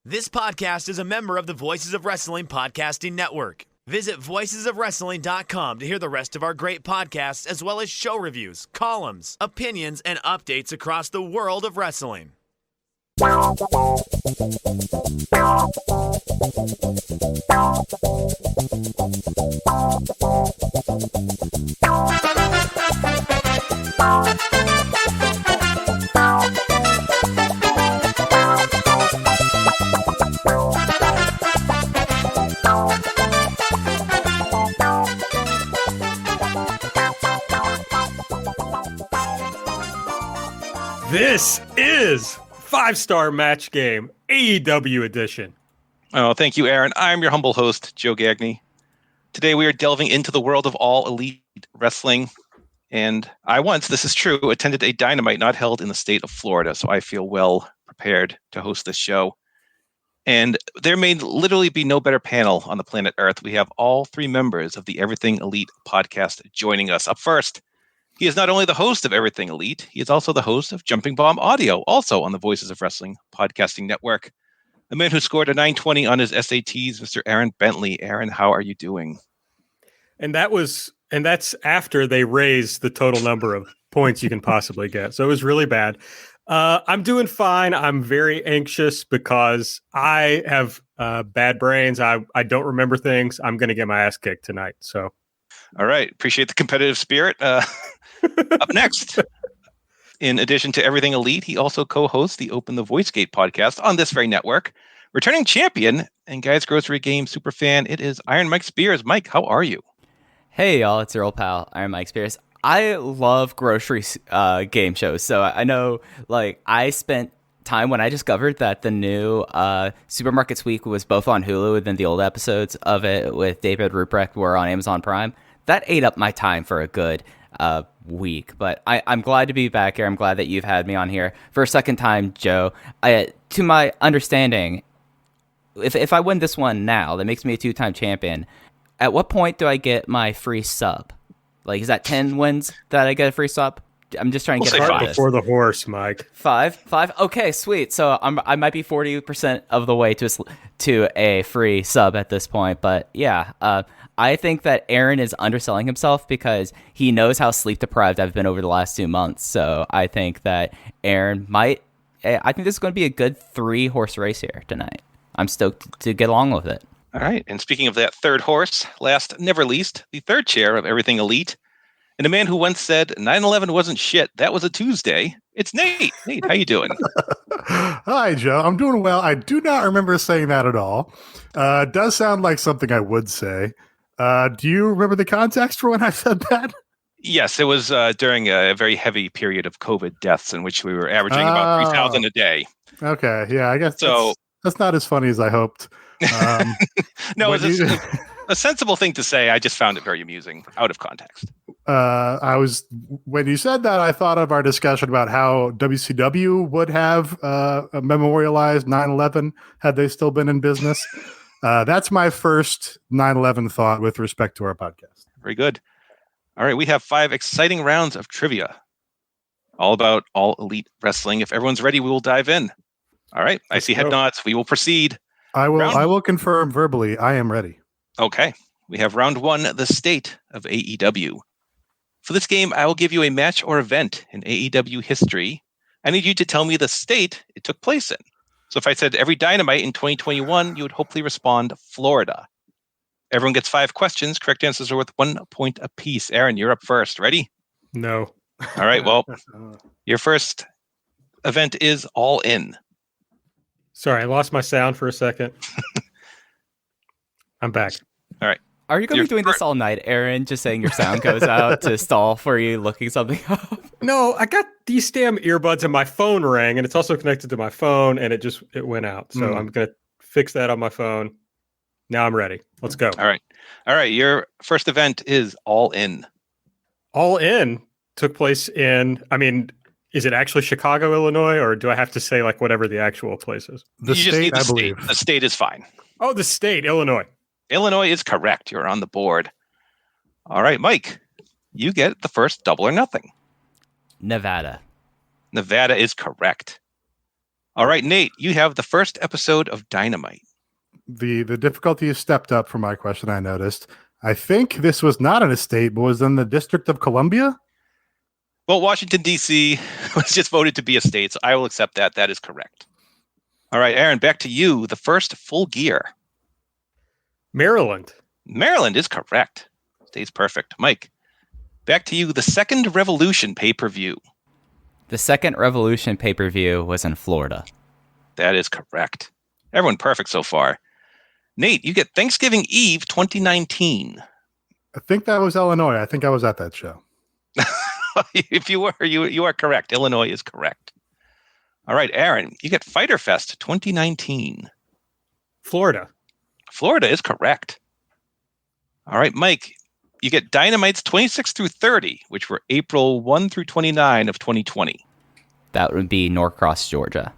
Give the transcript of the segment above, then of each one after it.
This podcast is a member of the Voices of Wrestling Podcasting Network. Visit voicesofwrestling.com to hear the rest of our great podcasts, as well as show reviews, columns, opinions, and updates across the world of wrestling. This is 5-Star Match Game, AEW edition. Oh, thank you, Aaron. I'm your humble host, Joe Gagney. Today we are delving into the world of all elite wrestling. And I once, this is true, attended a Dynamite not held in the state of Florida, so I feel well prepared to host this show. And there may literally be no better panel on the planet Earth. We have all three members of the Everything Elite podcast joining us. Up first, he is not only the host of Everything Elite, he is also the host of Jumping Bomb Audio, also on the Voices of Wrestling Podcasting Network. A man who scored a 920 on his SATs, Mr. Aaron Bentley. Aaron, how are you doing? And that's after they raised the total number of points you can possibly get. So it was really bad. I'm doing fine. I'm very anxious because I have bad brains. I don't remember things. I'm going to get my ass kicked tonight. So, all right. Appreciate the competitive spirit. Up next, in addition to Everything Elite, he also co-hosts the Open the Voice Gate podcast on this very network. Returning champion and Guys Grocery Game superfan, it is Iron Mike Spears. Mike, how are you? Hey, y'all. It's your old pal, Iron Mike Spears. I love grocery game shows. So I know, I spent time when I discovered that the new Supermarkets Week was both on Hulu and then the old episodes of it with David Ruprecht were on Amazon Prime. That ate up my time for a good week, but I'm glad to be back here. I'm glad that you've had me on here for a second time, Joe. To my understanding, if I win this one now, that makes me a two-time champion. At what point do I get my free sub? Is that 10 wins that I get a free sub? I'm just trying to get it before the horse, Mike. Five. Okay, sweet. So I might be 40% of the way to a free sub at this point, but yeah. I think that Aaron is underselling himself because he knows how sleep deprived I've been over the last 2 months. So I think that Aaron I think this is going to be a good 3-horse race here tonight. I'm stoked to get along with it. All right. And speaking of that third horse, last never least, the third chair of Everything Elite, and a man who once said 9/11 wasn't shit, that was a Tuesday. It's Nate. Nate, how you doing? Hi, Joe. I'm doing well. I do not remember saying that at all. It does sound like something I would say. Do you remember the context for when I said that? Yes, it was during a very heavy period of COVID deaths in which we were averaging about 3,000 a day. Okay, yeah, I guess that's not as funny as I hoped. No, it's a sensible thing to say. I just found it very amusing out of context. When you said that, I thought of our discussion about how WCW would have memorialized 9/11 had they still been in business. That's my first 9/11 thought with respect to our podcast. Very good. All right, we have 5 exciting rounds of trivia, all about all elite wrestling. If everyone's ready, we will dive in. All right, I see head nods. We will proceed. I will confirm verbally. I am ready. Okay, we have round 1, the state of AEW. For this game, I will give you a match or event in AEW history. I need you to tell me the state it took place in. So if I said every Dynamite in 2021, you would hopefully respond Florida. Everyone gets 5 questions. Correct answers are worth 1 point apiece. Aaron, you're up first. Ready? No. All right, well, your first event is All In. Sorry, I lost my sound for a second. I'm back. All right. Are you going to be doing this all night, Aaron? Just saying your sound goes out to stall for you looking something up? No, I got these damn earbuds and my phone rang, and it's also connected to my phone, and it went out. So I'm going to fix that on my phone. Now I'm ready. Let's go. All right. Your first event is All In. All In took place in, is it actually Chicago, Illinois, or do I have to say whatever the actual place is? The state, I believe. The state is fine. Oh, the state, Illinois. Illinois is correct. You're on the board. All right, Mike, you get the first double or nothing. Nevada. Nevada is correct. All right, Nate, you have the first episode of Dynamite. The difficulty has stepped up for my question, I noticed. I think this was not an estate, but was in the District of Columbia. Well, Washington, D.C. was just voted to be a state, so I will accept that. That is correct. All right, Aaron, back to you. The first full gear. Maryland. Maryland is correct. State's perfect. Mike, back to you. The second Revolution pay-per-view. The second Revolution pay-per-view was in Florida. That is correct. Everyone perfect so far. Nate, you get Thanksgiving Eve 2019. I think that was Illinois. I think I was at that show. If you were, you are correct. Illinois is correct. All right, Aaron, you get Fighter Fest 2019. Florida. Florida is correct. All right, Mike, you get Dynamite's 26 through 30, which were April 1 through 29 of 2020. That would be Norcross, Georgia.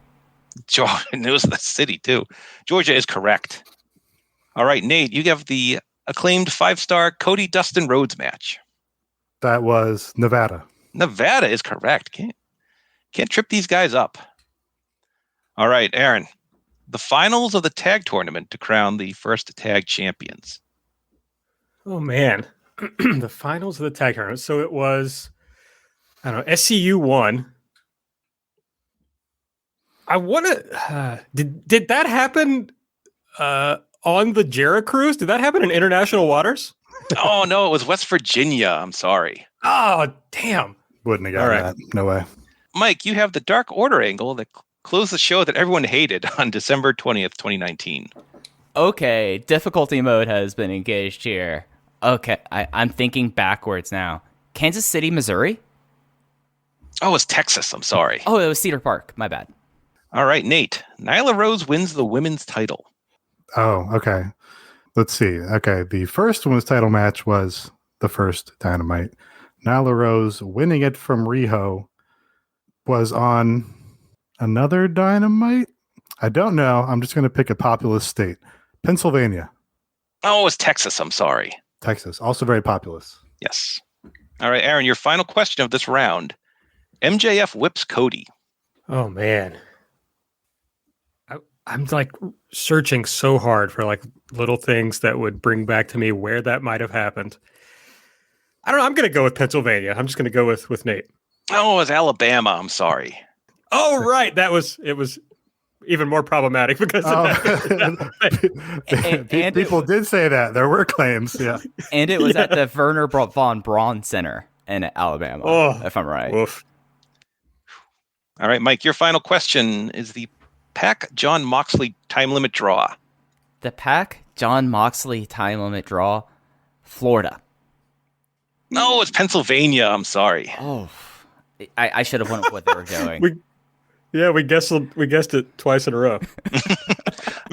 Georgia, it was the city too. Georgia is correct. All right, Nate, you have the acclaimed 5-star Cody Dustin Rhodes match. That was Nevada. Nevada is correct. Can't trip these guys up. All right, Aaron, the finals of the tag tournament to crown the first tag champions. Oh, man. The finals of the tag tournament. So it was, I don't know, SCU won. I want to. Did that happen on the Jarrah cruise? Did that happen in international waters? Oh, no, it was West Virginia. I'm sorry. Oh, damn. Wouldn't have gotten that. No way. Mike, you have the Dark Order angle that closed the show that everyone hated on December 20th, 2019. Okay, difficulty mode has been engaged here. Okay, I'm thinking backwards now. Kansas City, Missouri? Oh, it's Texas. I'm sorry. Oh, it was Cedar Park. My bad. All right, Nate. Nyla Rose wins the women's title. Oh, okay. Let's see. Okay, the first women's title match was the first Dynamite. Nyla Rose winning it from Riho was on another Dynamite? I don't know. I'm just going to pick a populous state. Pennsylvania. Oh, it's Texas. I'm sorry. Texas. Also very populous. Yes. All right, Aaron, your final question of this round. MJF whips Cody. Oh, man. I'm like searching so hard for like little things that would bring back to me where that might have happened. I don't know. I'm going to go with Pennsylvania. I'm just going to go with Nate. Oh, it's Alabama. I'm sorry. Oh, right. It was even more problematic because of that. And people did say that. There were claims. Yeah. And it was at the Werner von Braun Center in Alabama, if I'm right. Woof. All right, Mike, your final question is the Pac John Moxley time limit draw. The Pac John Moxley time limit draw, Florida. No, it's Pennsylvania. I'm sorry. Oh, I should have went with what they were doing. we guessed it twice in a row.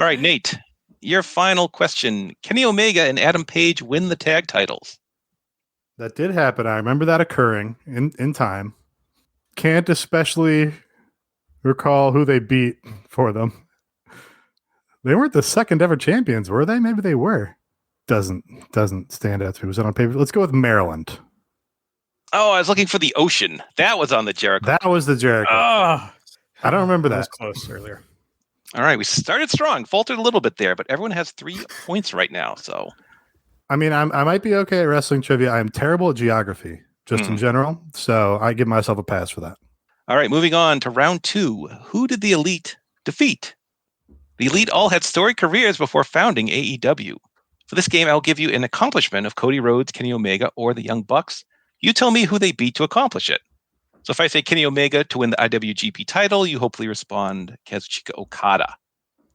All right, Nate, your final question. Kenny Omega and Adam Page win the tag titles. That did happen. I remember that occurring in time. Can't especially recall who they beat for them. They weren't the second ever champions, were they? Maybe they were. Doesn't stand out to me. Was it on paper? Let's go with Maryland. Oh, I was looking for the Ocean. That was on the Jericho. That was the Jericho. Oh, I don't remember that. was close earlier. All right, we started strong, faltered a little bit there, but everyone has 3 points right now. So, I mean, I might be okay at wrestling trivia. I'm terrible at geography, just in general. So I give myself a pass for that. all right, moving on to round 2. Who did the Elite defeat? The Elite all had storied careers before founding AEW. For this game, I'll give you an accomplishment of Cody Rhodes, Kenny Omega, or the Young Bucks. You tell me who they beat to accomplish it. So if I say Kenny Omega to win the IWGP title, you hopefully respond Kazuchika Okada.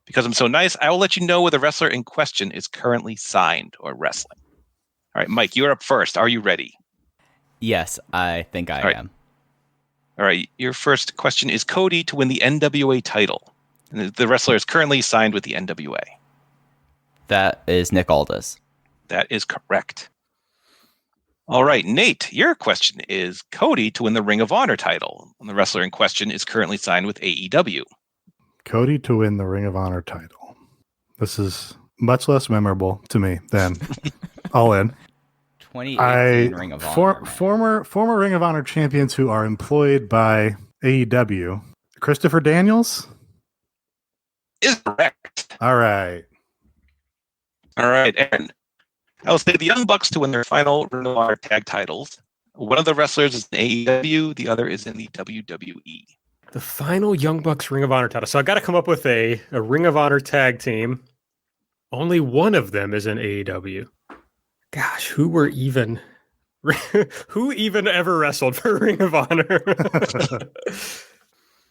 Because I'm so nice, I will let you know where the wrestler in question is currently signed or wrestling. All right, Mike, you're up first. Are you ready? Yes, I think I am. All right, your first question is Cody to win the NWA title. And the wrestler is currently signed with the NWA. That is Nick Aldis. That is correct. All right, Nate, your question is Cody to win the Ring of Honor title. And the wrestler in question is currently signed with AEW. Cody to win the Ring of Honor title. This is much less memorable to me than All In. 2018 Ring of Honor. Former Ring of Honor champions who are employed by AEW. Christopher Daniels? is correct. All right. All right, Aaron. I will say the Young Bucks to win their final Ring of Honor tag titles. One of the wrestlers is in AEW, the other is in the WWE. The final Young Bucks Ring of Honor title. So I got to come up with a Ring of Honor tag team. Only one of them is in AEW. Gosh, who even ever wrestled for Ring of Honor?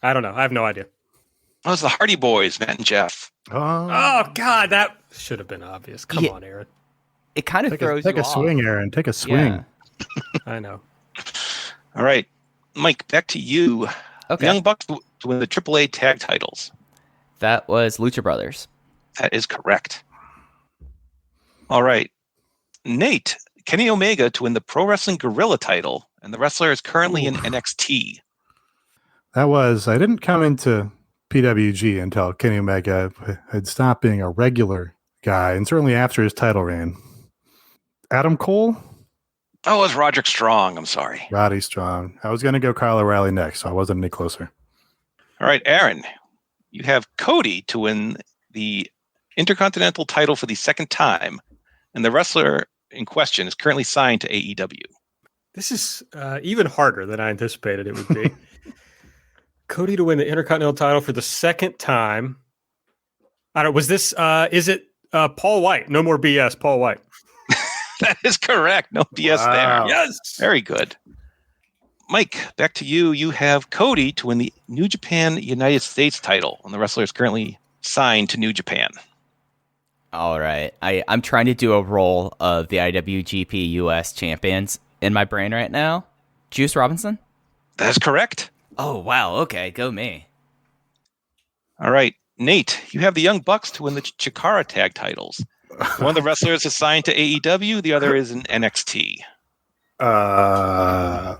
I don't know. I have no idea. Oh, it's the Hardy Boys, Matt and Jeff. Oh God, that should have been obvious. Come on, Aaron. It kind of throws Take you a off. swing, Aaron. Take a swing. Yeah. I know. All right, Mike, back to you. Okay. The Young Bucks to win the AAA tag titles. That was Lucha Brothers. That is correct. All right, Nate, Kenny Omega to win the Pro Wrestling Guerrilla title, and the wrestler is currently in NXT. I didn't come into PWG until Kenny Omega had stopped being a regular guy, and certainly after his title reign. Adam Cole? Oh, it was Roderick Strong. I'm sorry. Roddy Strong. I was going to go Kyle O'Reilly next, so I wasn't any closer. All right, Aaron, you have Cody to win the Intercontinental title for the second time, and the wrestler in question is currently signed to AEW. This is even harder than I anticipated it would be. Cody to win the Intercontinental title for the second time. I don't. Was this? Is it Paul White? No more BS. Paul White. That is correct. No BS Wow. there. Yes. Very good. Mike, back to you. You have Cody to win the New Japan United States title, and the wrestler is currently signed to New Japan. All right. I'm trying to do a roll of the IWGP US champions in my brain right now. Juice Robinson? That is correct. Oh, wow. Okay. Go me. All right. Nate, you have the Young Bucks to win the Chikara tag titles. One of the wrestlers is signed to AEW, the other is in NXT. My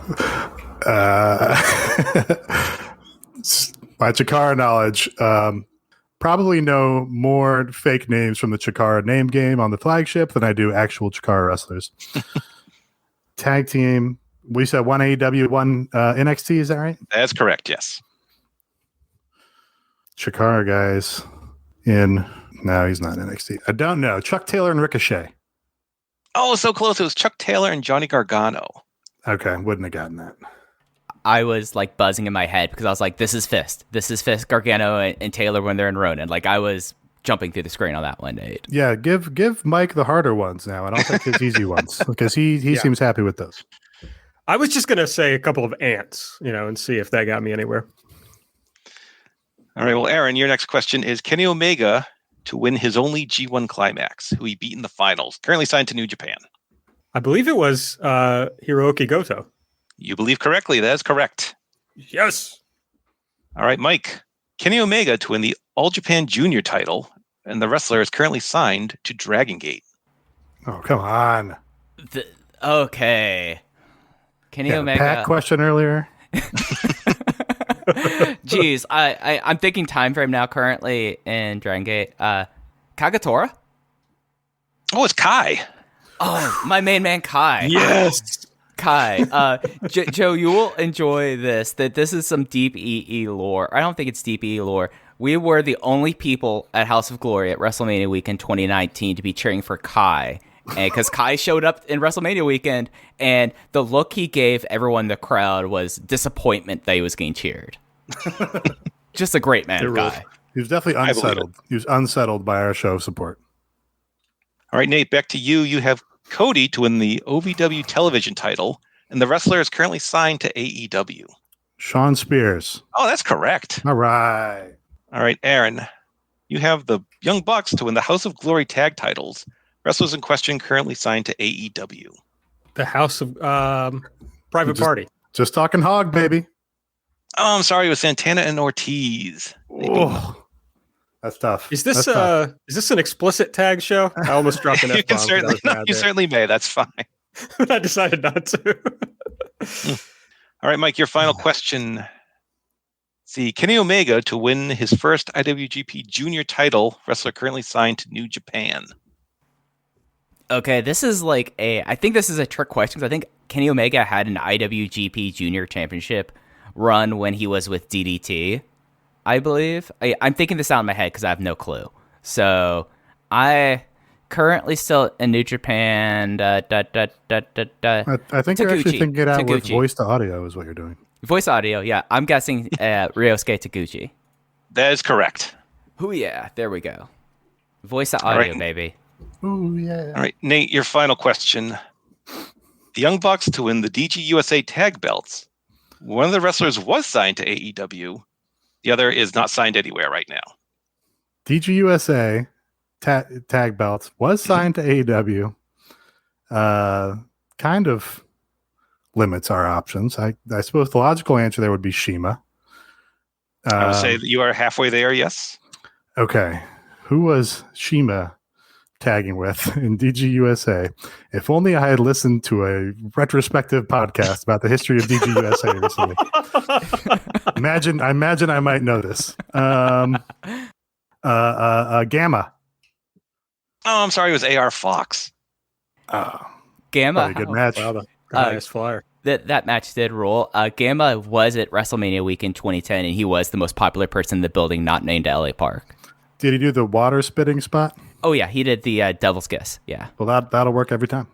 Chikara knowledge, probably know more fake names from the Chikara name game on the flagship than I do actual Chikara wrestlers. Tag team, we said one AEW, one NXT, is that right? That's correct, yes. Chikara guys no, he's not NXT. I don't know. Chuck Taylor and Ricochet. Oh, so close. It was Chuck Taylor and Johnny Gargano. Okay, wouldn't have gotten that. I was like buzzing in my head because I was like, this is Fist. This is Fist, Gargano, and Taylor when they're in Ronin. Like I was jumping through the screen on that one, Nate. Yeah, give Mike the harder ones now, and I'll take his easy ones because he seems happy with those. I was just gonna say a couple of ants, and see if that got me anywhere. All right, well, Aaron, your next question is Kenny Omega to win his only G1 climax, who he beat in the finals, currently signed to New Japan. I believe it was Hiroki Goto. You believe correctly. That is correct. Yes. All right, Mike. Kenny Omega to win the All Japan Junior title, and the wrestler is currently signed to Dragon Gate. Oh, come on. Okay. Kenny Omega. Pat question earlier. Jeez, I'm thinking time frame now currently in Dragon Gate. Kagatora? Oh, it's Kai. Oh, my main man Kai. Yes. Kai. Joe, you will enjoy this. That this is some deep EE lore. I don't think it's deep EE lore. We were the only people at House of Glory at WrestleMania weekend 2019 to be cheering for Kai. And because Kai showed up in WrestleMania weekend, and the look he gave everyone in the crowd was disappointment that he was getting cheered. Just a great man, Kai. He was definitely unsettled. He was unsettled by our show of support. All right, Nate, back to you. You have Cody to win the OVW television title, and the wrestler is currently signed to AEW. Sean Spears. Oh, that's correct. All right. All right, Aaron, you have the Young Bucks to win the House of Glory tag titles. Wrestlers in question currently signed to AEW. The House of Private Party. Just talking hog, baby. Oh, I'm sorry. It was Santana and Ortiz. Oh, that's tough. Is this an explicit tag show? I almost dropped an You can F-bomb. certainly may. That's fine. I decided not to. All right, Mike, your final question. See, Kenny Omega to win his first IWGP Junior title. Wrestler currently signed to New Japan. Okay, this is I think this is a trick question because I think Kenny Omega had an IWGP Junior Championship run when he was with DDT. I believe. I'm thinking this out in my head because I have no clue. So I currently still in New Japan. I think you're actually thinking it out with voice to audio is what you're doing. Voice audio, yeah. I'm guessing Ryosuke Taguchi. That is correct. Oh yeah, there we go. Voice to audio, baby. Oh yeah. All right, Nate, your final question. The Young Bucks to win the DG USA tag belts. One of the wrestlers was signed to AEW. The other is not signed anywhere right now. DG USA tag belts was signed to AEW. Kind of limits our options. I suppose the logical answer there would be Shima. I would say that you are halfway there, yes. Okay. Who was Shima tagging with in DG USA? If only I had listened to a retrospective podcast about the history of DG USA recently. I imagine I might know this. Gamma. Oh, I'm sorry. It was AR Fox. Gamma. Good match. Wow, the highest flyer. That match did roll. Gamma was at WrestleMania week in 2010, and he was the most popular person in the building, not named LA Park. Did he do the water spitting spot? Oh yeah, he did the Devil's Kiss. Yeah. Well, that'll work every time.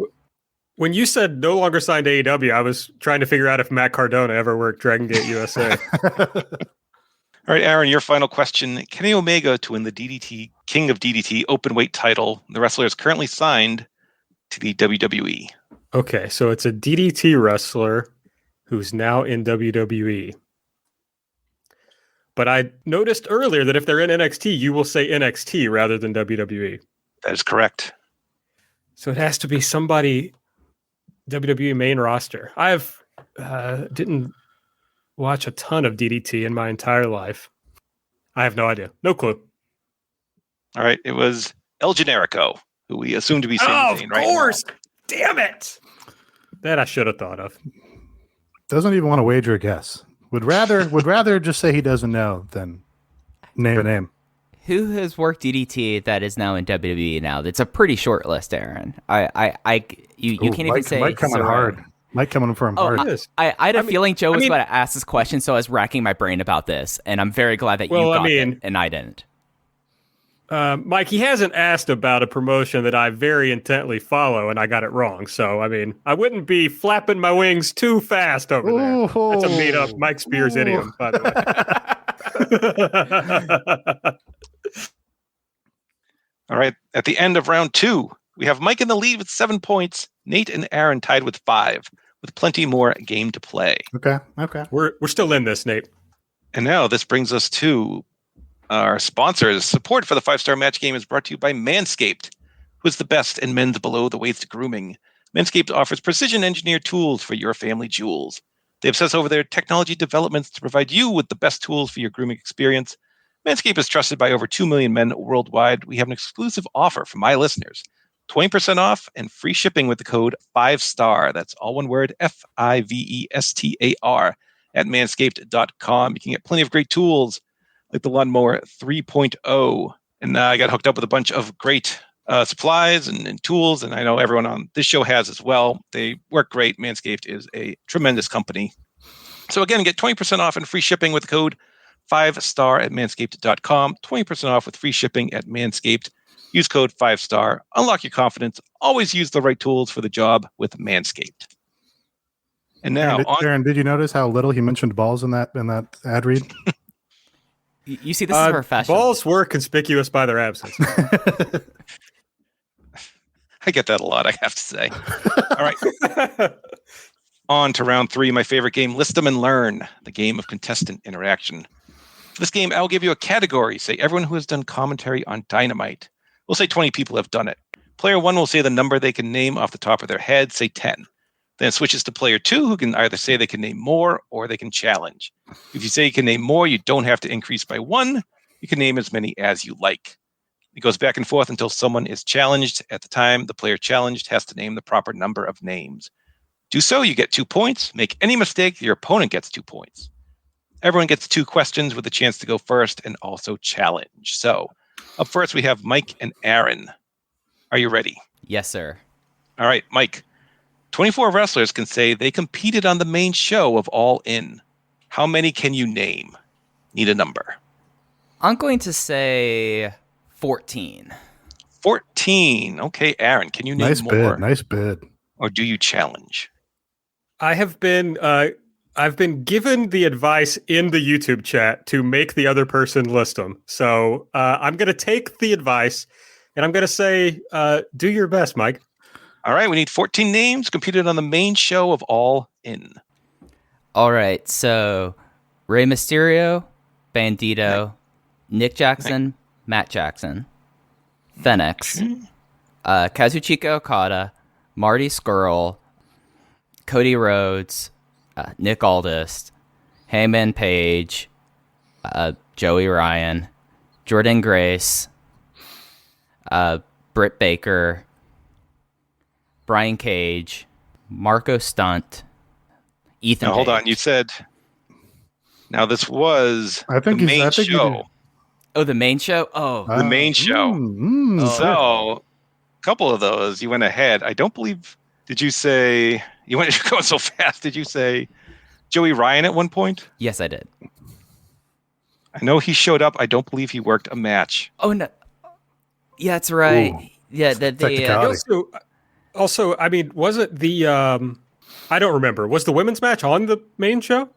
When you said no longer signed to AEW, I was trying to figure out if Matt Cardona ever worked Dragon Gate USA. All right, Aaron, your final question. Kenny Omega to win the DDT King of DDT openweight title. The wrestler is currently signed to the WWE. Okay, so it's a DDT wrestler who's now in WWE. But I noticed earlier that if they're in NXT, you will say NXT rather than WWE. That is correct. So it has to be somebody WWE main roster. I've didn't watch a ton of DDT in my entire life. I have no idea. No clue. All right, it was El Generico, who we assume to be Sami Zayn, right? Of course! Damn it! That I should have thought of. Doesn't even want to wager a guess. Would rather just say he doesn't know than name a name. Who has worked DDT that is now in WWE now? That's a pretty short list, Aaron. You can't even say. Mike coming hard. Mike coming for him hard. I had a feeling Joe was going to ask this question, so I was racking my brain about this, and I'm very glad that you got it and I didn't. Mike, he hasn't asked about a promotion that I very intently follow, and I got it wrong. So, I wouldn't be flapping my wings too fast over there. That's a made-up Mike Spears idiom, by the way. All right, at the end of round 2, we have Mike in the lead with 7 points, Nate and Aaron tied with 5, with plenty more game to play. Okay. We're still in this, Nate. And now this brings us to our sponsors. Support for the 5-Star Match Game is brought to you by Manscaped, who is the best in men's below-the-waist grooming. Manscaped offers precision-engineered tools for your family jewels. They obsess over their technology developments to provide you with the best tools for your grooming experience. Manscaped is trusted by over 2 million men worldwide. We have an exclusive offer for my listeners. 20% off and free shipping with the code 5STAR. That's all one word, FIVESTAR, at manscaped.com. You can get plenty of great tools like the Lawnmower 3.0. And I got hooked up with a bunch of great supplies and tools, and I know everyone on this show has as well. They work great. Manscaped is a tremendous company. So again, get 20% off and free shipping with the code 5STAR at manscaped.com. 20% off with free shipping at Manscaped. Use code 5STAR. Unlock your confidence. Always use the right tools for the job with Manscaped. And now, Aaron, did you notice how little he mentioned balls in that ad read? You see, this is professional. Balls were conspicuous by their absence. I get that a lot, I have to say. All right. On to round 3, my favorite game, List 'em and Learn, the game of contestant interaction. For this game, I'll give you a category. Say everyone who has done commentary on Dynamite. We'll say 20 people have done it. Player 1 will say the number they can name off the top of their head, say 10. Then it switches to player 2, who can either say they can name more or they can challenge. If you say you can name more, you don't have to increase by 1. You can name as many as you like. It goes back and forth until someone is challenged. At the time, the player challenged has to name the proper number of names. Do so, you get 2 points. Make any mistake, your opponent gets 2 points. Everyone gets 2 questions with a chance to go first and also challenge. So, up first, we have Mike and Aaron. Are you ready? Yes, sir. All right, Mike. 24 wrestlers can say they competed on the main show of All In. How many can you name? Need a number. I'm going to say 14. 14. Okay, Aaron, can you name Nice more? Nice bid. Or do you challenge? I've been given the advice in the YouTube chat to make the other person list them. So I'm going to take the advice, and I'm going to say, do your best, Mike. All right, we need 14 names competed on the main show of All In. All right, so Rey Mysterio, Bandito, Nick Jackson, Matt Jackson, Phoenix, Kazuchika Okada, Marty Scurll, Cody Rhodes, Nick Aldis, Heyman Page, Joey Ryan, Jordan Grace, Britt Baker, Brian Cage, Marco Stunt, Ethan Now, hold Page. on. You said... Now, this was I think the he's- main I think he show. did. Oh, the main show? Oh, The main show. Oh. So, a couple of those, you went ahead. I don't believe... Did you say... You went going so fast. Did you say Joey Ryan at one point? yes, I did. I know he showed up. I don't believe he worked a match. Oh, no. Yeah, that's right. Ooh. Yeah, that they... Technicality. Also, I mean, was it the... I don't remember. Was the women's match on the main show?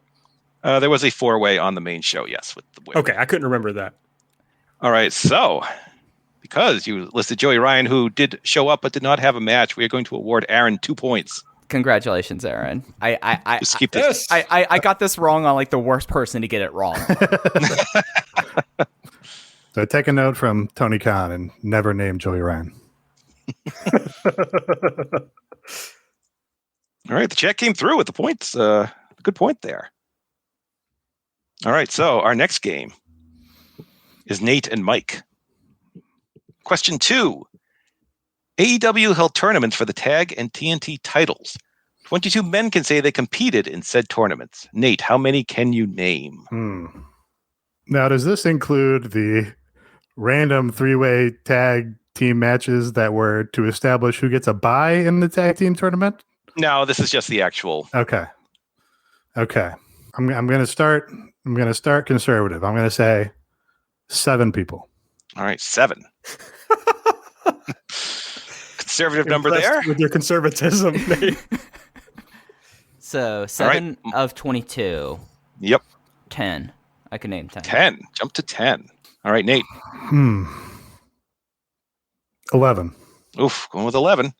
There was a 4-way on the main show, yes, with the women. Okay, I couldn't remember that. All right, so because you listed Joey Ryan, who did show up but did not have a match, we are going to award Aaron 2 points. Congratulations, Aaron. I Just keep this. I got this wrong on like the worst person to get it wrong. So take a note from Tony Khan and never name Joey Ryan. All right, the chat came through with the points. Good point there. All right, so our next game is Nate and Mike. Question 2. AEW held tournaments for the tag and TNT titles. 22 men can say they competed in said tournaments. Nate, how many can you name? Now, does this include the random 3-way tag team matches that were to establish who gets a bye in the tag team tournament? No, this is just the actual. Okay. I'm going to start conservative. I'm going to say 7 people. All right, 7. Conservative number Impressed there. with your conservatism, Nate. So 7 of 22. Yep, 10. I can name 10. 10. Jump to 10. All right, Nate. 11. Oof, going with 11.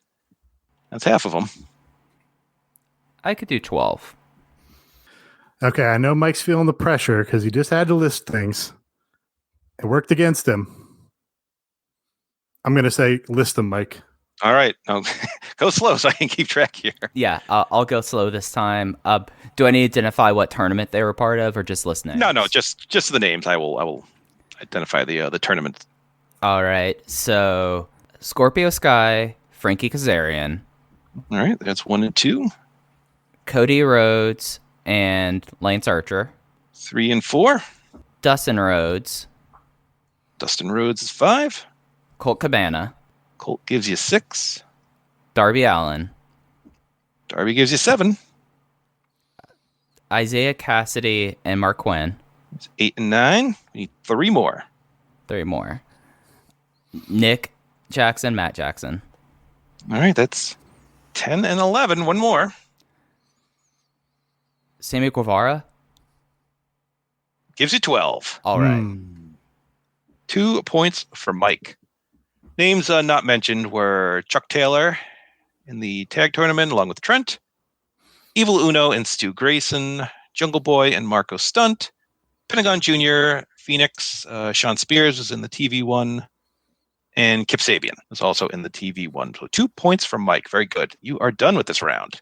That's half of them. I could do 12. Okay, I know Mike's feeling the pressure because he just had to list things. It worked against him. I'm going to say list them, Mike. All right. Go slow so I can keep track here. Yeah, I'll go slow this time. Do I need to identify what tournament they were part of, or just list names? No, just the names. I will identify the tournament. All right. So Scorpio Sky, Frankie Kazarian, All right, that's 1 and 2. Cody Rhodes, and Lance Archer. 3 and 4. Dustin Rhodes, Dustin Rhodes is 5. Colt Cabana, Colt gives you 6. Darby Allin, Darby gives you 7. Isaiah Cassidy, and Mark Quinn. It's 8 and 9. We need 3 more. 3 more. Nick Jackson, Matt Jackson. All right, that's 10 and 11. 1 more. Sammy Guevara. Gives you 12. All right. 2 points for Mike. Names not mentioned were Chuck Taylor in the tag tournament along with Trent, Evil Uno and Stu Grayson, Jungle Boy and Marco Stunt, Pentagon Jr., Phoenix, Sean Spears was in the TV one, and Kip Sabian was also in the TV one. So 2 points from Mike. Very good. You are done with this round.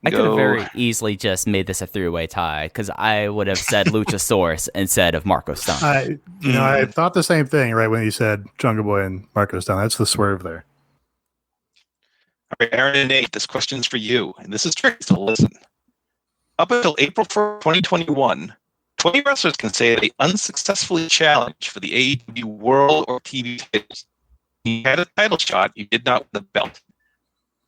I could have very easily just made this a 3-way tie because I would have said Luchasaurus instead of Marco Stunt. I thought the same thing right when you said Jungle Boy and Marco's down. That's the swerve there. All right, Aaron and Nate, this question's for you, and this is tricky, so listen. Up until April 1st, 2021, 20 wrestlers can say they unsuccessfully challenged for the AEW World or TV titles. You had a title shot, you did not win the belt.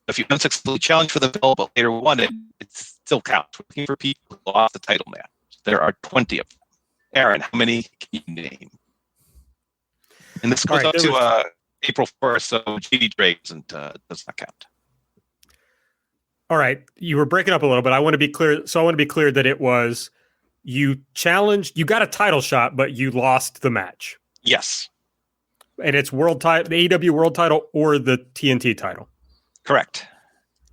If you unsuccessfully challenged for the belt but later won it, it still counts. We're looking for people who lost the title match. There are 20 of them. Aaron, how many can you name? And this goes All right, up there to April 1st, so GD Drake does not count. All right, you were breaking up a little, but I want to be clear. So I want to be clear that it was you got a title shot, but you lost the match. Yes. And it's world title, the AEW world title or the TNT title. Correct.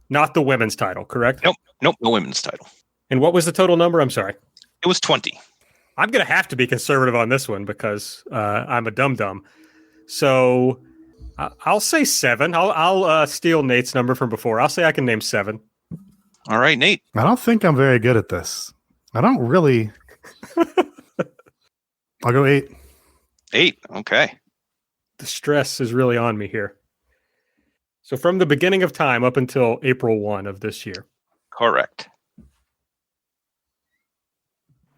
Not the women's title, correct? Nope, no women's title. And what was the total number? I'm sorry. It was 20. I'm going to have to be conservative on this one because I'm a dum-dum. So I'll say 7. I'll steal Nate's number from before. I'll say I can name 7. All right, Nate. I don't think I'm very good at this. I don't really. I'll go 8. 8. Okay. The stress is really on me here. So from the beginning of time up until April 1 of this year. Correct.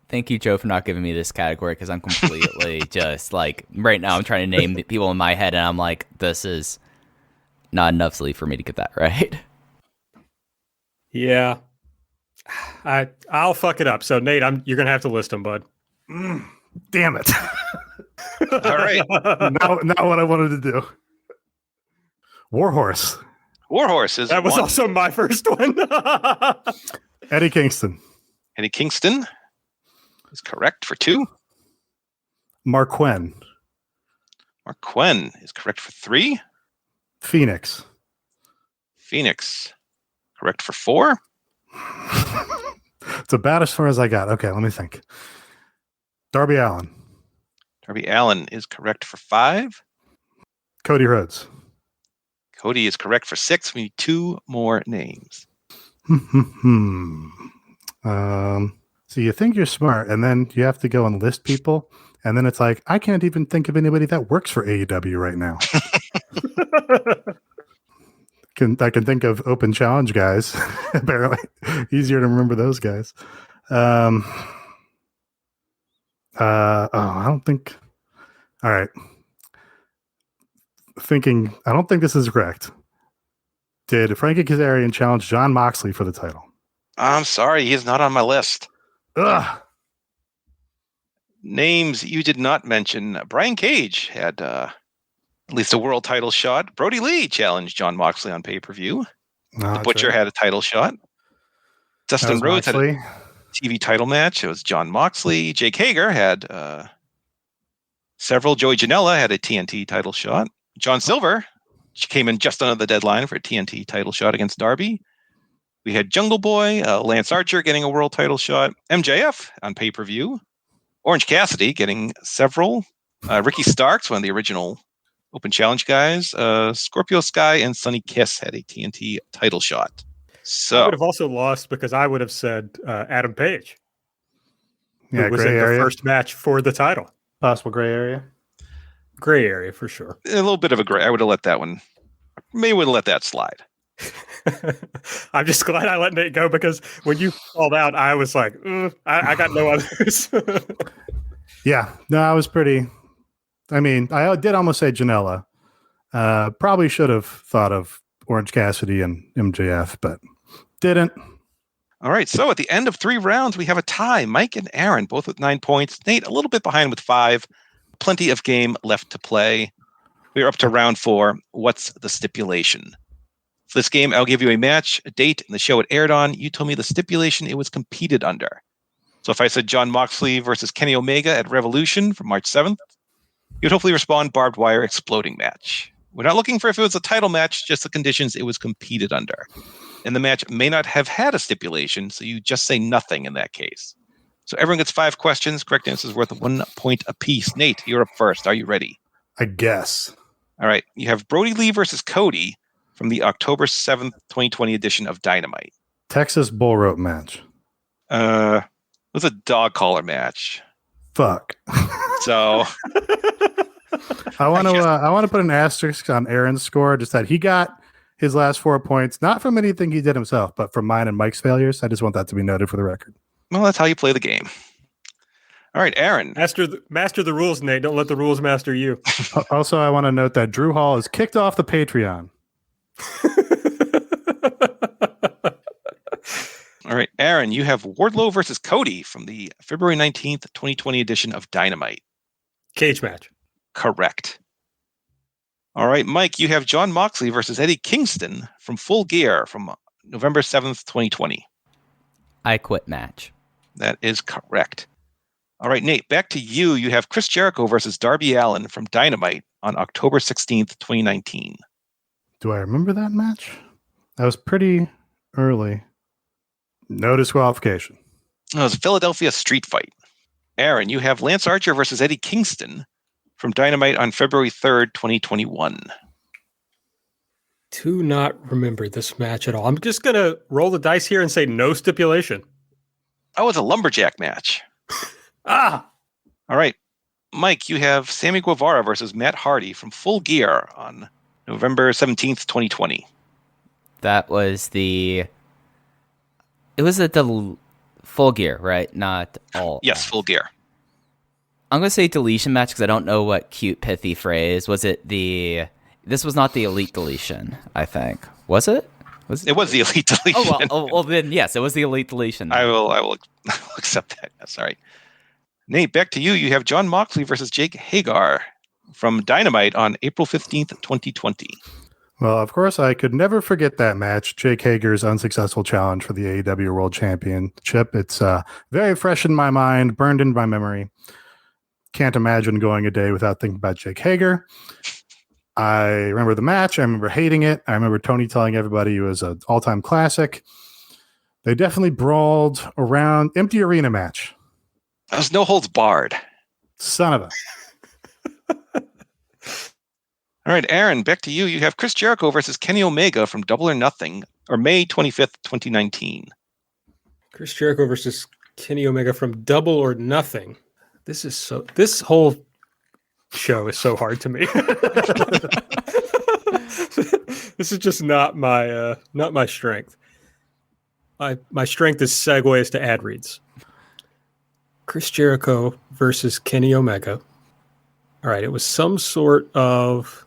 Thank you, Joe, for not giving me this category because I'm completely just like right now I'm trying to name the people in my head and I'm like, this is not enough sleep for me to get that right. Yeah. I'll fuck it up. So Nate, you're going to have to list them, bud. Damn it. All right. Not what I wanted to do. Warhorse. Warhorse is That was one. also my first one. Eddie Kingston. Eddie Kingston is correct for 2. Marquand. Marquand is correct for 3. Phoenix. Phoenix, correct for 4. It's about as far as I got. Okay, let me think. Darby Allin. Darby Allin is correct for 5. Cody Rhodes. Cody is correct for 6. We need 2 more names. So you think you're smart, and then you have to go and list people, and then it's like, I can't even think of anybody that works for AEW right now. I can think of open challenge guys. Apparently, easier to remember those guys. I don't think. All right. I don't think this is correct. Did Frankie Kazarian challenge Jon Moxley for the title? I'm sorry, he is not on my list. Ugh. Names you did not mention. Brian Cage had at least a world title shot. Brody Lee challenged Jon Moxley on pay-per-view. The Butcher had a title shot. Dustin Rhodes Moxley. had a TV title match. It was Jon Moxley. Jake Hager had several. Joey Janela had a TNT title shot. John Silver came in just under the deadline for a TNT title shot against Darby. We had Jungle Boy, Lance Archer getting a world title shot. MJF on pay-per-view. Orange Cassidy getting several. Ricky Starks, one of the original Open Challenge guys. Scorpio Sky and Sonny Kiss had a TNT title shot. So I would have also lost because I would have said Adam Page. Yeah, who was gray in area. the first match for the title. Possible gray area. Gray area for sure. a little bit of a gray. I would have let that one. Maybe would have let that slide. I'm just glad I let Nate go because when you called out, I was like, I got no others. Yeah, no, I was pretty. I mean, I did almost say Janela. Probably should have thought of Orange Cassidy and MJF, but didn't. All right. So at the end of 3 rounds, we have a tie. Mike and Aaron, both with 9 points. Nate, a little bit behind with 5. Plenty of game left to play. We are up to round 4. What's the stipulation? For this game, I'll give you a match, a date, and the show it aired on. You told me the stipulation it was competed under. So if I said Jon Moxley versus Kenny Omega at Revolution from March 7th, you'd hopefully respond barbed wire exploding match. We're not looking for if it was a title match, just the conditions it was competed under. And the match may not have had a stipulation, so you just say nothing in that case. So everyone gets 5 questions. Correct answer is worth 1 point apiece. Nate, you're up first. Are you ready? I guess. All right. You have Brody Lee versus Cody from the October 7th, 2020 edition of Dynamite. Texas bull rope match. It was a dog collar match. Fuck. So I want to put an asterisk on Aaron's score, just that he got his last 4 points, not from anything he did himself, but from mine and Mike's failures. I just want that to be noted for the record. well, that's how you play the game. All right, Aaron. Master the rules, Nate. Don't let the rules master you. Also, I want to note that Drew Hall is kicked off the Patreon. All right, Aaron, you have Wardlow versus Cody from the February 19th, 2020 edition of Dynamite. Cage match. Correct. All right, Mike, you have John Moxley versus Eddie Kingston from Full Gear from November 7th, 2020. I quit match. That is correct. All right, Nate, back to you. You have Chris Jericho versus Darby Allin from Dynamite on October 16th, 2019. Do I remember that match? That was pretty early. No disqualification. It was a Philadelphia street fight. Aaron, you have Lance Archer versus Eddie Kingston from Dynamite on February 3rd, 2021. Do not remember this match at all. I'm just going to roll the dice here and say no stipulation. Oh, it's a lumberjack match. Ah! All right. Mike, you have Sammy Guevara versus Matt Hardy from Full Gear on November 17th, 2020. That was it was the Full Gear, right? Not all. Yes, Full Gear. I'm going to say deletion match because I don't know what cute, pithy phrase. Was it this was not the elite deletion, I think. Was it? It was the elite deletion. Well, then yes, it was the elite deletion. I will accept that. Yes, all right. Nate, back to you. You have John Moxley versus Jake Hagar from Dynamite on April 15th, 2020. Well, of course, I could never forget that match, Jake Hager's unsuccessful challenge for the AEW World Championship. It's very fresh in my mind, burned in my memory. Can't imagine going a day without thinking about Jake Hager. I remember the match. I remember hating it. I remember Tony telling everybody it was an all-time classic. They definitely brawled around. Empty arena match. That was no holds barred. Son of a... All right, Aaron, back to you. You have Chris Jericho versus Kenny Omega from Double or Nothing, or May 25th, 2019. Chris Jericho versus Kenny Omega from Double or Nothing. This whole show is so hard to me. This is just not my strength. My strength is segues to ad reads. Chris Jericho versus Kenny Omega. All right, it was some sort of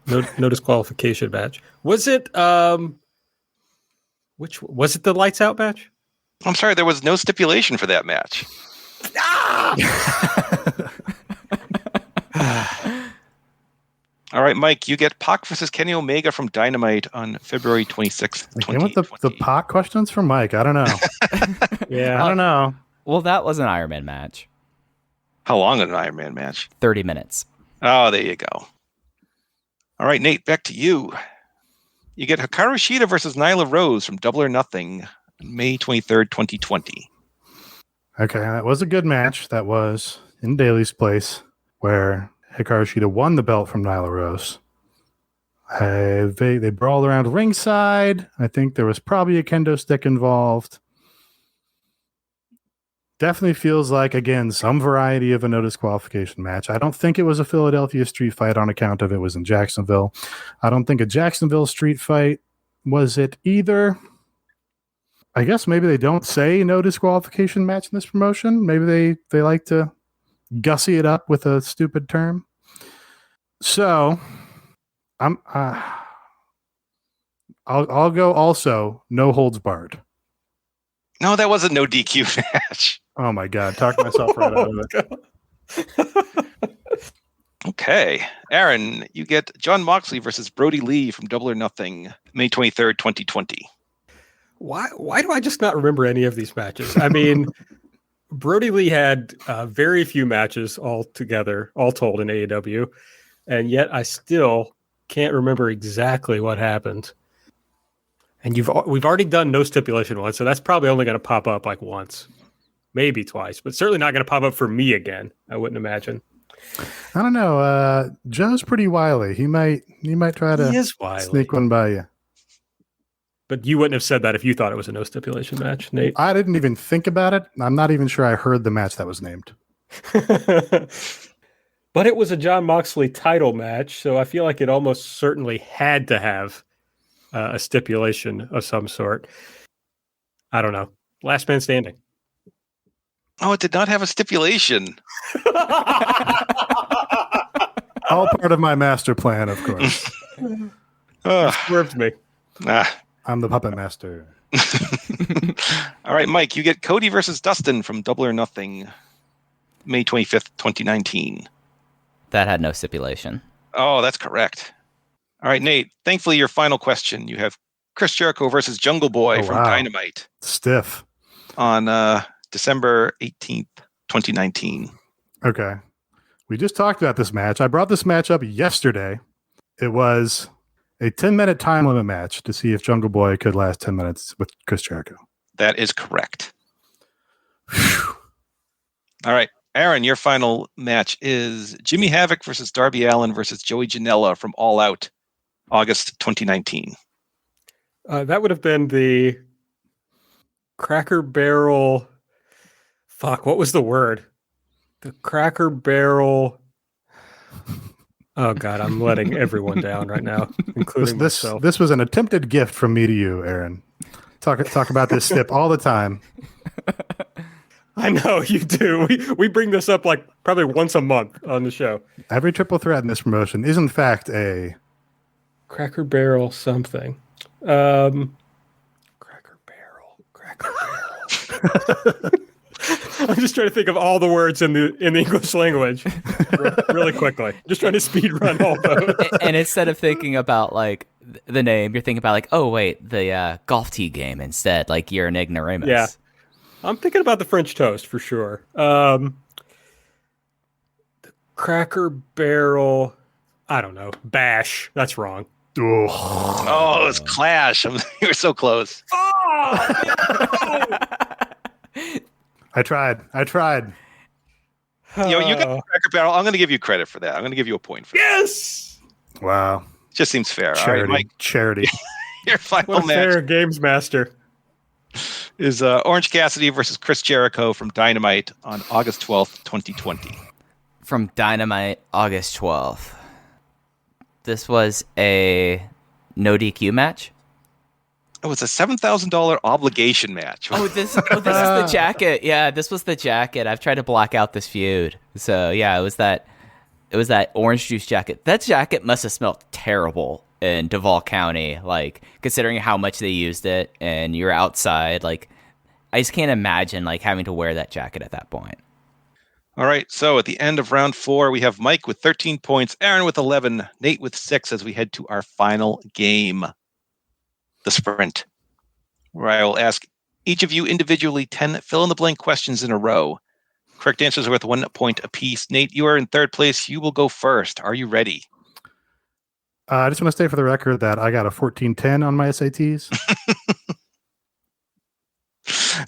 no disqualification match. Was it was it the lights out match? I'm sorry, there was no stipulation for that match. All right, Mike, you get Pac versus Kenny Omega from Dynamite on February 26th, 2020. Again with the Pac questions from Mike. I don't know. Yeah, I don't know. Well, that was an Iron Man match. How long an Iron Man match? 30 minutes. Oh, there you go. All right, Nate, back to you. You get Hikaru Shida versus Nyla Rose from Double or Nothing, May 23rd, 2020. Okay, that was a good match. That was in Daly's place where Hikaru Shida won the belt from Nyla Rose. They brawled around ringside. I think there was probably a kendo stick involved. Definitely feels like, again, some variety of a no disqualification match. I don't think it was a Philadelphia street fight on account of it was in Jacksonville. I don't think a Jacksonville street fight was it either. I guess maybe they don't say no disqualification match in this promotion. Maybe they like to gussy it up with a stupid term. So I'll go also no holds barred. No, that was a no DQ match. Oh my God, talked myself right out of it. Okay. Aaron, you get John Moxley versus Brody Lee from Double or Nothing, May 23rd, 2020. Why do I just not remember any of these matches? I mean, Brody Lee had very few matches all told in AEW, and yet I still can't remember exactly what happened. And we've already done no stipulation once, so that's probably only going to pop up like once, maybe twice, but certainly not going to pop up for me again. I wouldn't imagine. I don't know. Joe's pretty wily. He might try to sneak one by you. But you wouldn't have said that if you thought it was a no stipulation match, Nate. I didn't even think about it. I'm not even sure I heard the match that was named. But it was a John Moxley title match, so I feel like it almost certainly had to have a stipulation of some sort. I don't know. Last man standing. Oh, it did not have a stipulation. All part of my master plan, of course. Swerved me. I'm the puppet master. All right, Mike, you get Cody versus Dustin from Double or Nothing, May 25th, 2019. That had no stipulation. Oh, that's correct. All right, Nate, thankfully your final question. You have Chris Jericho versus Jungle Boy from Dynamite. Stiff. On December 18th, 2019. Okay. We just talked about this match. I brought this match up yesterday. It was a 10-minute time limit match to see if Jungle Boy could last 10 minutes with Chris Jericho. That is correct. All right. Aaron, your final match is Jimmy Havoc versus Darby Allin versus Joey Janela from All Out, August 2019. That would have been the Cracker Barrel. Fuck, what was the word? The Cracker Barrel. Oh God, I'm letting everyone down right now, including myself. This was an attempted gift from me to you, Aaron. Talk about this stip all the time. I know you do. We bring this up like probably once a month on the show. Every triple threat in this promotion is in fact a Cracker Barrel something. Cracker Barrel. I'm just trying to think of all the words in the English language really quickly. Just trying to speed run all those. And instead of thinking about like the name, you're thinking about like, oh wait, the golf tee game instead. Like you're an ignoramus. Yeah, I'm thinking about the French toast for sure. The Cracker Barrel. I don't know. Bash. That's wrong. Oh, it's Clash. You were so close. I tried. You got Cracker Barrel. I'm going to give you credit for that. I'm going to give you a point for that. Yes. Wow. Just seems fair. Charity. All right, Mike. Charity. Your final What a match fair games master is Orange Cassidy versus Chris Jericho from Dynamite on August 12th, 2020. From Dynamite, August 12th. This was a no DQ match. Oh, it's a $7,000 obligation match. This is the jacket. Yeah, this was the jacket. I've tried to block out this feud. So yeah, it was that orange juice jacket. That jacket must have smelled terrible in Duval County, like considering how much they used it and you're outside. Like I just can't imagine like having to wear that jacket at that point. All right, so at the end of round 4, we have Mike with 13 points, Aaron with 11, Nate with 6 as we head to our final game. The sprint, where I will ask each of you individually 10 fill-in-the-blank questions in a row. Correct answers are worth 1 point apiece. Nate, you are in third place. You will go first. Are you ready? I just want to say for the record that I got a 1410 on my SATs.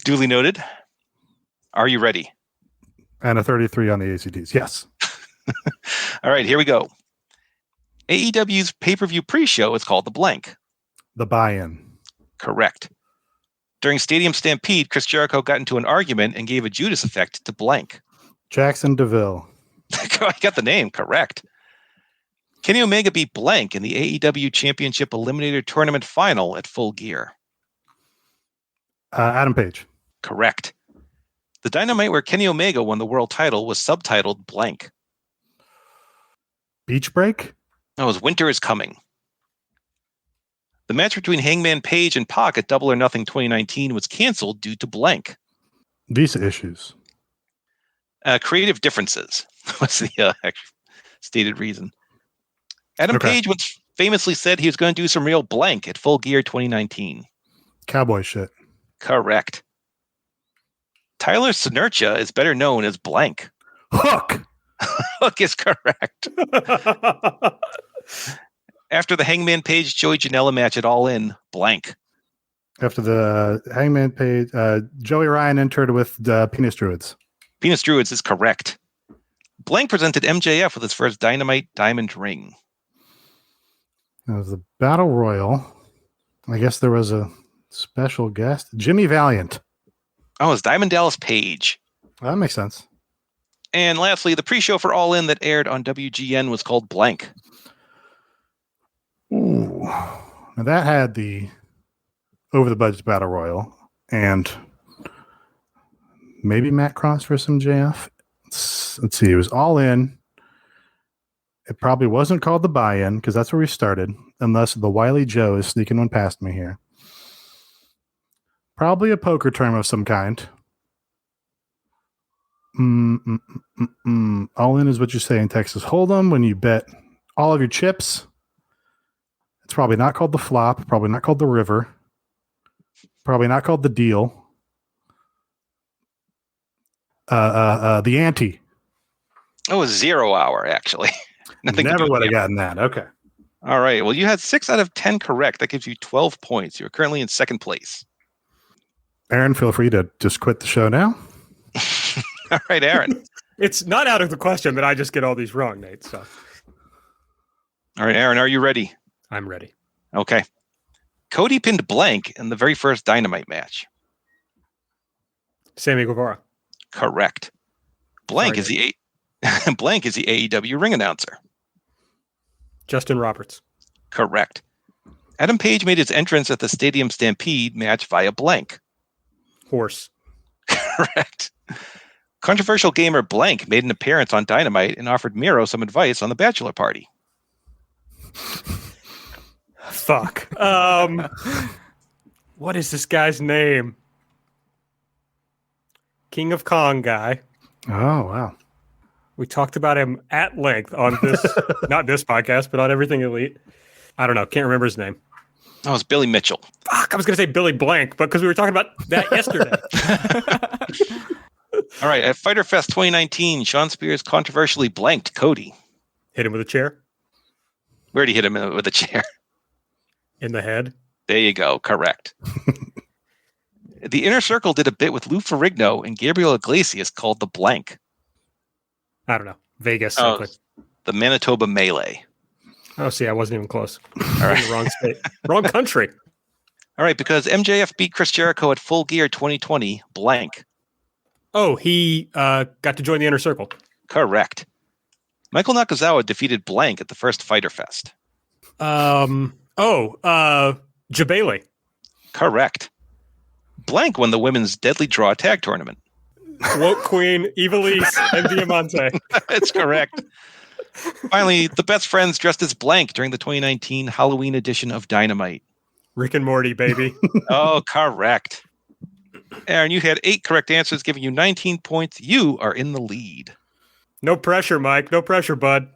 Duly noted. Are you ready? And a 33 on the ACTs. Yes. All right, here we go. AEW's pay-per-view pre-show is called The Blank. The buy-in. Correct. During Stadium Stampede, Chris Jericho got into an argument and gave a Judas effect to blank. Jackson DeVille. I got the name correct. Kenny Omega beat blank in the AEW Championship Eliminator Tournament Final at Full Gear. Adam Page. Correct. The Dynamite where Kenny Omega won the world title was subtitled blank. Beach Break? That was Winter is Coming. The match between Hangman Page and Pac at Double or Nothing 2019 was canceled due to blank. Visa issues. Creative differences was the stated reason. Adam Page once famously said he was going to do some real blank at Full Gear 2019. Cowboy shit. Correct. Tyler Synertia is better known as blank. Hook. Hook is correct. After the Hangman Page Joey Janela match at All In, blank. After the Hangman Page, Joey Ryan entered with the Penis Druids. Penis Druids is correct. Blank presented MJF with his first Dynamite Diamond Ring. It was the Battle Royal. I guess there was a special guest. Jimmy Valiant. Oh, it's Diamond Dallas Page. That makes sense. And lastly, the pre-show for All In that aired on WGN was called Blank. Ooh. Now that had the Over the Budget Battle Royal and maybe Matt Cross for some JF. Let's see. It was All In. It probably wasn't called the buy-in because that's where we started, unless the Wily Joe is sneaking one past me here. Probably a poker term of some kind. All in is what you say in Texas Hold'em when you bet all of your chips. It's probably not called the flop. Probably not called the river. Probably not called the deal. The ante. Oh, a 0 hour, actually. Nothing Never to do would with have gotten that. Okay. All right. Well, you had 6 out of 10 correct. That gives you 12 points. You're currently in second place. Aaron, feel free to just quit the show now. All right, Aaron. It's not out of the question that I just get all these wrong, Nate. So All right, Aaron, are you ready? I'm ready. Okay. Cody pinned Blank in the very first Dynamite match. Sammy Guevara. Correct. Blank is the Blank is the AEW ring announcer. Justin Roberts. Correct. Adam Page made his entrance at the Stadium Stampede match via Blank. Horse. Correct. Controversial gamer Blank made an appearance on Dynamite and offered Miro some advice on the bachelor party. Fuck. What is this guy's name? King of Kong guy. Oh, wow. We talked about him at length on this, not this podcast, but on Everything Elite. I don't know. Can't remember his name. Oh, it's Billy Mitchell. Fuck, I was going to say Billy Blank, but because we were talking about that yesterday. All right. At Fyter Fest 2019, Sean Spears controversially blanked Cody. Hit him with a chair. We already hit him with a chair. In the head. There you go. Correct. The Inner Circle did a bit with Lou Ferrigno and Gabriel Iglesias called The Blank. I don't know. Vegas. Something. The Manitoba Melee. Oh, see, I wasn't even close. All right. In the wrong state. Wrong country. All right, because MJF beat Chris Jericho at Full Gear 2020, blank. Oh, he got to join the Inner Circle. Correct. Michael Nakazawa defeated blank at the first Fyter Fest. Jabali. Correct. Blank won the women's Deadly Draw Tag Tournament. Woke Queen, Evilise, and Diamante. That's correct. Finally, the best friends dressed as blank during the 2019 Halloween edition of Dynamite. Rick and Morty, baby. Oh, correct. Aaron, you had 8 correct answers, giving you 19 points. You are in the lead. No pressure, Mike. No pressure, bud.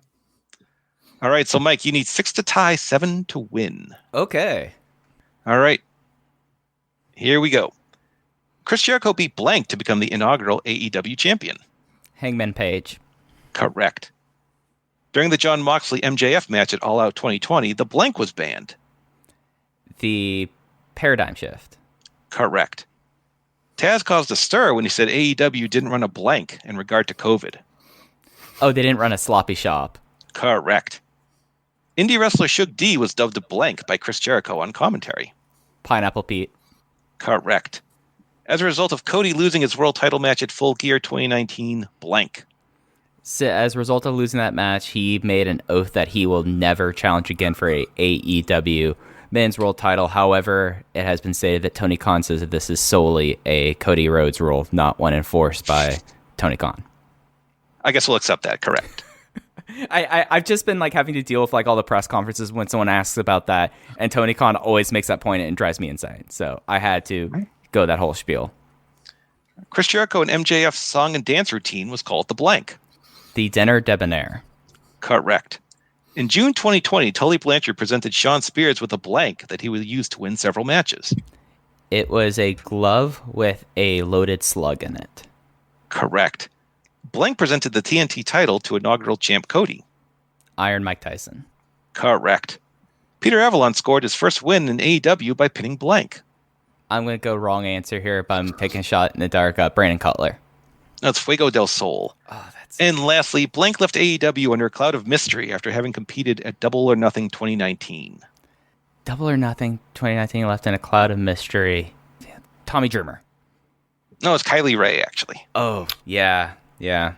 All right, so Mike, you need 6 to tie, 7 to win. Okay. All right. Here we go. Chris Jericho beat blank to become the inaugural AEW champion. Hangman Page. Correct. During the John Moxley MJF match at All Out 2020, the blank was banned. The Paradigm Shift. Correct. Taz caused a stir when he said AEW didn't run a blank in regard to COVID. Oh, they didn't run a sloppy shop. Correct. Indie wrestler Shug D was dubbed a blank by Chris Jericho on commentary. Pineapple Pete. Correct. As a result of Cody losing his world title match at Full Gear 2019, blank. So as a result of losing that match, he made an oath that he will never challenge again for a AEW men's world title. However, it has been stated that Tony Khan says that this is solely a Cody Rhodes rule, not one enforced by Tony Khan. I guess we'll accept that. Correct. I've just been like having to deal with like all the press conferences when someone asks about that, and Tony Khan always makes that point and it drives me insane. So I had to go that whole spiel. Chris Jericho and MJF's song and dance routine was called the blank. The Dinner Debonair. Correct. In June 2020, Tully Blanchard presented Sean Spears with a blank that he would use to win several matches. It was a glove with a loaded slug in it. Correct. Blank presented the TNT title to inaugural champ Cody. Iron Mike Tyson. Correct. Peter Avalon scored his first win in AEW by pinning blank. I'm going to go wrong answer here, but I'm taking a shot in the dark. Brandon Cutler. That's Fuego del Sol. Oh, that's... And lastly, blank left AEW under a cloud of mystery after having competed at Double or Nothing 2019. Double or Nothing 2019 left in a cloud of mystery. Tommy Dreamer. No, it's Kylie Ray, actually. Oh, yeah. Yeah.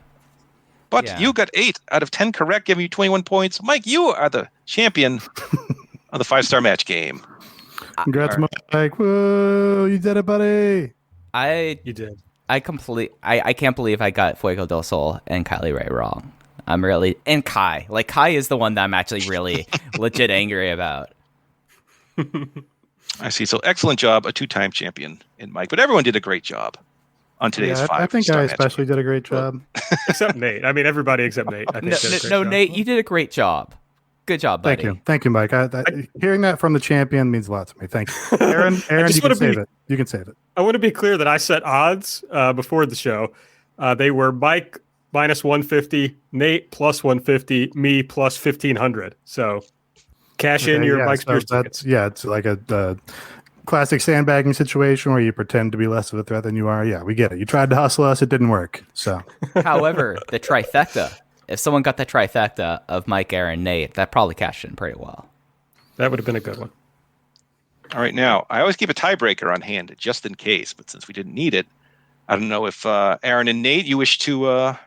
But Yeah. you got 8 out of 10 correct, giving you 21 points. Mike, you are the champion of the 5-star match game. Congrats, Mike. Whoa, you did it, buddy. You did. I can't believe I got Fuego del Sol and Kylie Ray wrong. I'm really... And Kai. Like, Kai is the one that I'm actually really legit angry about. All I see. So excellent job, a 2-time champion in Mike. But everyone did a great job on today's Yeah, 5. I think I especially did a great job. Except Nate. I mean, everybody except Nate. I think did a great job. Nate, you did a great job. Good job, buddy. Thank you, Mike. Hearing that from the champion means a lot to me. Thank you, Aaron. You can save it. You can save it. I want to be clear that I set odds before the show. They were Mike minus 150, Nate plus 150, me plus 1,500. So cash in your Mike Spears tickets. Yeah, it's like a classic sandbagging situation where you pretend to be less of a threat than you are. Yeah, we get it. You tried to hustle us. It didn't work. So, However, the trifecta. If someone got the trifecta of Mike, Aaron, Nate, that probably cashed in pretty well. That would have been a good one. All right, now, I always keep a tiebreaker on hand just in case, but since we didn't need it, I don't know if Aaron and Nate, you wish to...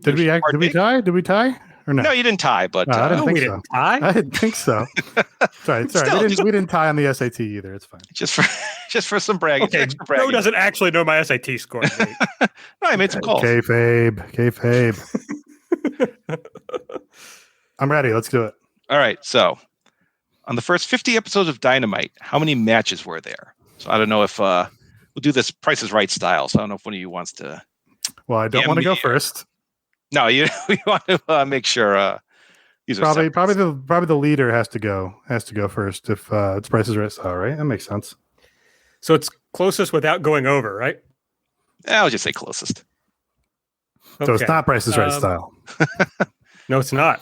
Did we tie? Did we tie? Or no? No, you didn't tie, but... I didn't think so. Didn't tie? I didn't think so. Sorry. Still, we didn't tie on the SAT either. It's fine. Just for some bragging. Okay, extra bragging. Joe doesn't actually know my SAT score, Nate. No, I made some calls. Kayfabe. I'm ready. Let's do it. All right, so on the first 50 episodes of Dynamite, how many matches were there? So I don't know if we'll do this Price is Right style. So I don't know if one of you wants to. Well, I don't want to go first. No, you want to make sure. These are probably the leader has to go first if it's Price is Right style, right? That makes sense. So it's closest without going over, right? I'll just say closest. Okay. So it's not Price is Right style. No, it's not.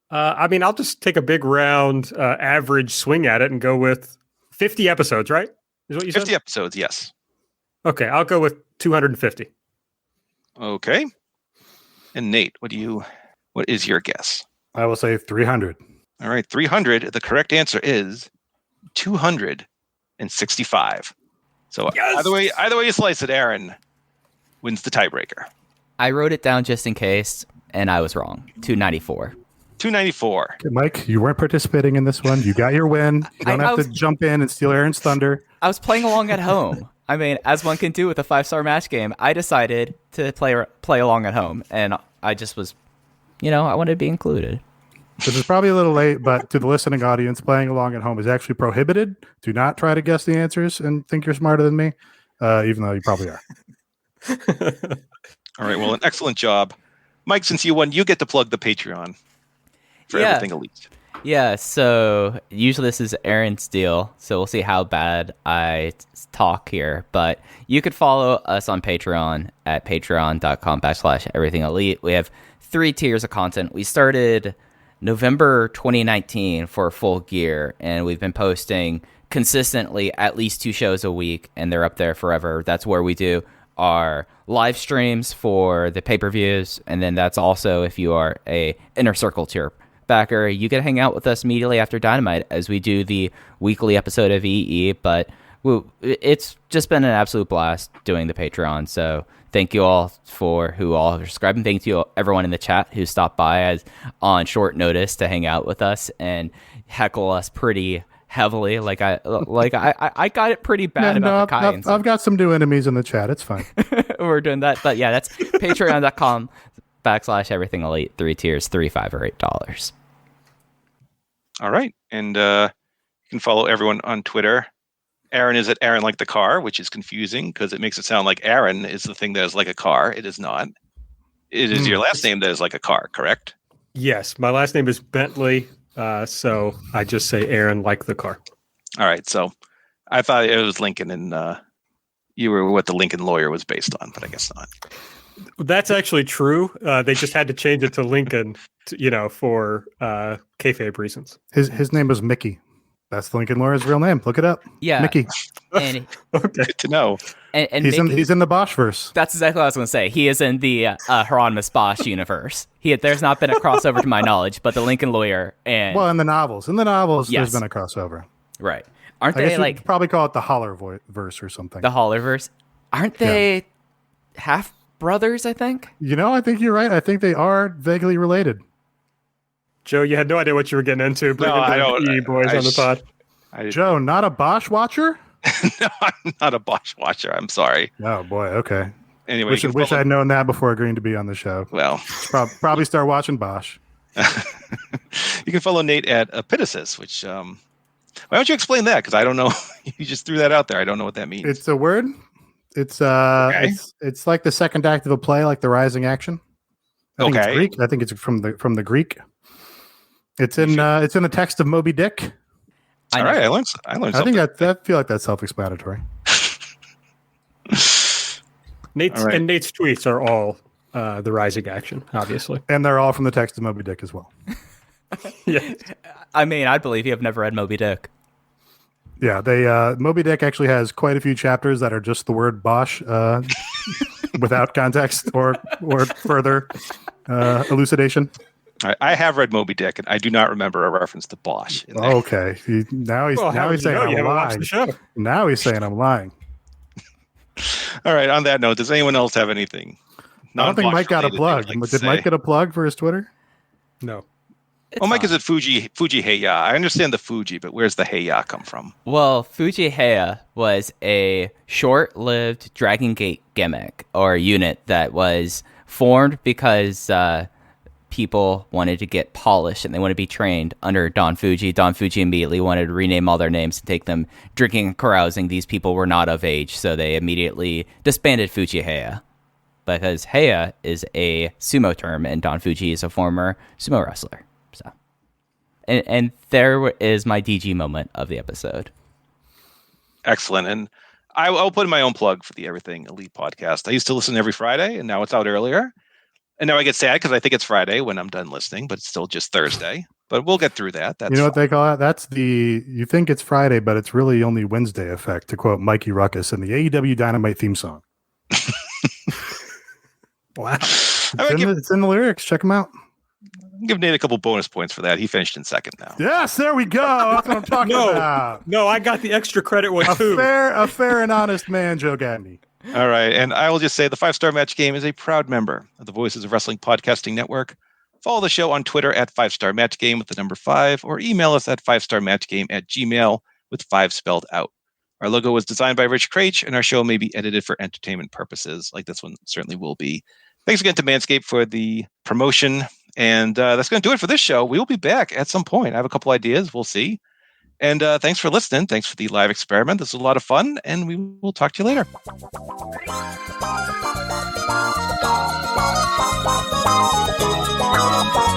I mean, I'll just take a big round average swing at it and go with 50 episodes, right? Is what you 50 said? episodes, yes. Okay, I'll go with 250. Okay. And Nate, what is your guess? I will say 300. All right, 300. The correct answer is 265. So yes! either way you slice it, Aaron wins the tiebreaker. I wrote it down just in case, and I was wrong. 294. 294. Okay, Mike, you weren't participating in this one. You got your win. You don't have to jump in and steal Aaron's thunder. I was playing along at home. I mean, as one can do with a 5-star match game, I decided to play along at home, and I just was, I wanted to be included. This is probably a little late, but to the listening audience, playing along at home is actually prohibited. Do not try to guess the answers and think you're smarter than me, even though you probably are. All right, well, an excellent job. Mike, since you won, you get to plug the Patreon for everything Elite. Yeah, so usually this is Aaron's deal, so we'll see how bad I talk here. But you could follow us on Patreon at patreon.com/everythingelite. We have 3 tiers of content. We started November 2019 for Full Gear, and we've been posting consistently at least 2 shows a week, and they're up there forever. That's where we do our live streams for the pay-per-views, and then that's also if you are a Inner Circle tier backer, you can hang out with us immediately after Dynamite as we do the weekly episode of EE. But it's just been an absolute blast doing the Patreon, so thank you all for who all are subscribing. Thank you everyone in the chat who stopped by on short notice to hang out with us and heckle us pretty heavily. I got it pretty bad about the Kai. I've got some new enemies in the chat. It's fine. We're doing that, but yeah, that's patreon.com/everythingelite. 3 tiers, $3, $5, or $8. All right, and you can follow everyone on Twitter. Aaron is at Aaron Like the Car, which is confusing because it makes it sound like Aaron is the thing that is like a car. It is not. It is your last name that is like a car, correct? Yes, my last name is Bentley, so I just say Aaron Like the Car. All right, so I thought it was Lincoln, and you were what the Lincoln Lawyer was based on, but I guess not. That's actually true. They just had to change it to Lincoln, for kayfabe reasons. His name was Mickey. That's the Lincoln Lawyer's real name. Look it up. Yeah, Mickey. And, okay. Good to know. And he's in the Bosch verse. That's exactly what I was going to say. He is in the Hieronymus Bosch universe. There's not been a crossover to my knowledge, but the Lincoln Lawyer and in the novels, yes. There's been a crossover. Right? Aren't I they guess like you'd probably call it the Holler verse or something? the Holler verse? Aren't they half brothers? I think. I think you're right. I think they are vaguely related. Joe, you had no idea what you were getting into. No, I don't. Boys on the pod. Joe, not a Bosch watcher? No, I'm not a Bosch watcher. I'm sorry. Oh boy. Okay. Anyway, wish I'd known that before agreeing to be on the show. Well, probably start watching Bosch. You can follow Nate at Epitasis, which Why don't you explain that? Because I don't know. You just threw that out there. I don't know what that means. It's a word. It's it's like the second act of a play, like the rising action. I think it's Greek. I think it's from the Greek. It's in the text of Moby Dick. All right, I learned something. I think I feel like that's self-explanatory. Nate's tweets are all the rising action, obviously, and they're all from the text of Moby Dick as well. Yeah, I mean, I believe you have never read Moby Dick. Yeah, Moby Dick actually has quite a few chapters that are just the word Bosch without context or further elucidation. I have read Moby Dick, and I do not remember a reference to Bosch. Okay, now he's saying I'm lying. Now he's saying I'm lying. All right. On that note, does anyone else have anything? I don't think Mike got a plug. Did Mike get a plug for his Twitter? No. Mike is at Fuji Heya. I understand the Fuji, but where's the Heya come from? Well, Fuji Heya was a short-lived Dragon Gate gimmick or unit that was formed because people wanted to get polished and they wanted to be trained under Don Fuji. Don Fuji immediately wanted to rename all their names and take them drinking and carousing. These people were not of age, so they immediately disbanded Fuji Heya because Heya is a sumo term and Don Fuji is a former sumo wrestler. So, and there is my DG moment of the episode. Excellent. And I'll put in my own plug for the Everything Elite podcast. I used to listen every Friday, and now it's out earlier. And now I get sad because I think it's Friday when I'm done listening, but it's still just Thursday. But we'll get through that. That's what they call it? That's you think it's Friday, but it's really only Wednesday effect, to quote Mikey Ruckus in the AEW Dynamite theme song. Wow. It's in the lyrics. Check them out. Give Nate a couple bonus points for that. He finished in second now. Yes, there we go. That's what I'm talking about. No, I got the extra credit one too. A fair and honest man, Joe Gagney. All right. And I will just say the 5-Star Match Game is a proud member of the Voices of Wrestling Podcasting Network. Follow the show on Twitter at 5-Star Match Game with the number 5, or email us at 5starmatchgame@gmail with 5 spelled out. Our logo was designed by Rich Craich, and our show may be edited for entertainment purposes, like this one certainly will be. Thanks again to Manscaped for the promotion. And that's going to do it for this show. We will be back at some point. I have a couple ideas. We'll see. And thanks for listening. Thanks for the live experiment. This was a lot of fun, and we will talk to you later. Bye.